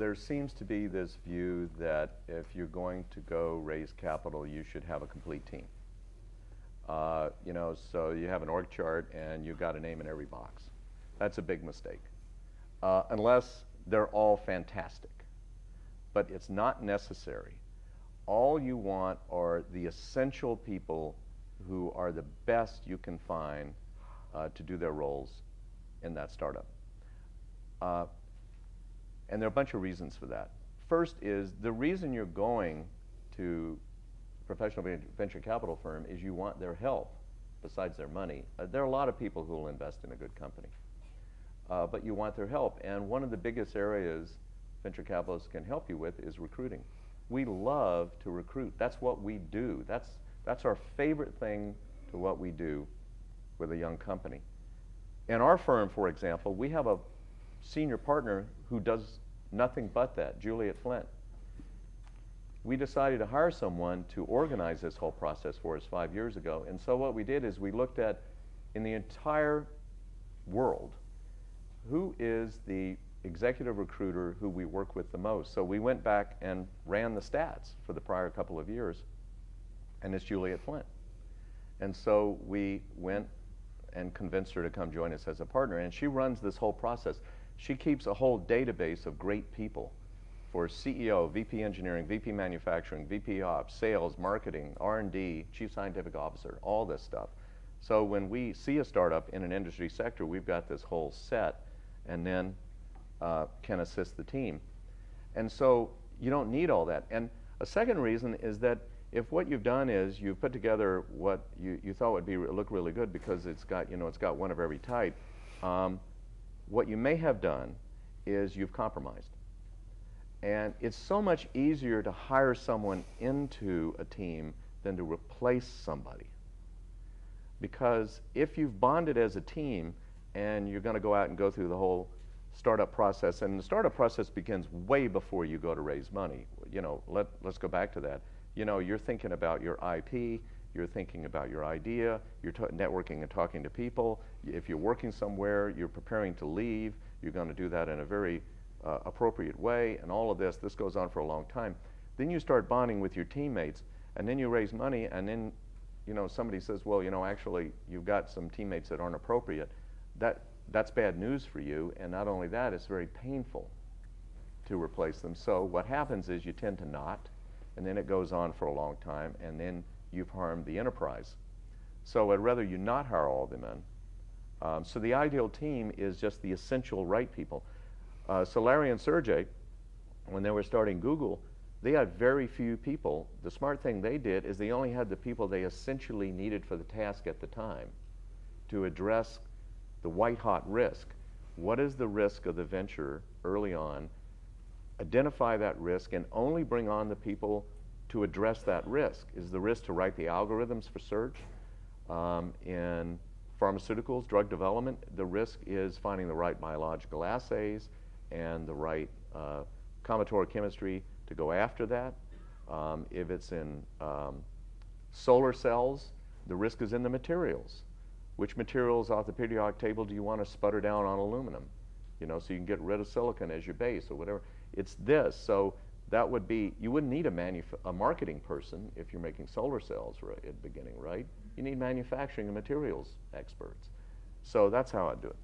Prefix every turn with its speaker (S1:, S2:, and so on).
S1: there seems to be this view that if you're going to go raise capital, you should have a complete team. You know, so you have an org chart and you've got a name in every box. That's a big mistake, unless they're all fantastic. But it's not necessary. All you want are the essential people who are the best you can find to do their roles in that startup. And there are a bunch of reasons for that. First is the reason you're going to a professional venture capital firm is you want their help besides their money. There are a lot of people who will invest in a good company, but you want their help. And one of the biggest areas venture capitalists can help you with is recruiting. We love to recruit. That's what we do. That's our favorite thing to what we do with a young company. In our firm, for example, we have a senior partner who does nothing but that, Juliet Flint. We decided to hire someone to organize this whole process for us 5 years ago. And so what we did is we looked at, in the entire world, who is the executive recruiter who we work with the most. So we went back and ran the stats for the prior couple of years, and it's Juliet Flint. And so we went and convinced her to come join us as a partner, and she runs this whole process. She keeps a whole database of great people for CEO, VP Engineering, VP Manufacturing, VP Ops, Sales, Marketing, R&D, Chief Scientific Officer, all this stuff. So when we see a startup in an industry sector, we've got this whole set, and then can assist the team. And so you don't need all that. And a second reason is that if what you've done is you've put together what you thought would look really good because it's got, you know, it's got one of every type, what you may have done is you've compromised. And it's so much easier to hire someone into a team than to replace somebody. Because if you've bonded as a team and you're going to go out and go through the whole startup process, and the startup process begins way before you go to raise money. You know, let's go back to that. You know, you're thinking about your IP, you're thinking about your idea, you're networking and talking to people. If you're working somewhere, you're preparing to leave, you're going to do that in a very appropriate way, and all of this goes on for a long time. Then you start bonding with your teammates, and then you raise money, and then, you know, somebody says, well, you know, actually, you've got some teammates that aren't appropriate. That's bad news for you, and not only that, it's very painful to replace them. So what happens is you tend to not, and then it goes on for a long time, and then you've harmed the enterprise. So I'd rather you not hire all of them in. So the ideal team is just the essential right people. So Larry and Sergey, when they were starting Google, they had very few people. The smart thing they did is they only had the people they essentially needed for the task at the time to address the white-hot risk. What is the risk of the venture early on? Identify that risk and only bring on the people to address that risk. Is the risk to write the algorithms for search? In pharmaceuticals, drug development, the risk is finding the right biological assays and the right combinatorial chemistry to go after that. If it's in solar cells, the risk is in the materials. Which materials off the periodic table do you want to sputter down on aluminum? You know, so you can get rid of silicon as your base or whatever. It's this. So that would be, you wouldn't need a marketing person if you're making solar cells at the beginning, right? You need manufacturing and materials experts. So that's how I do it.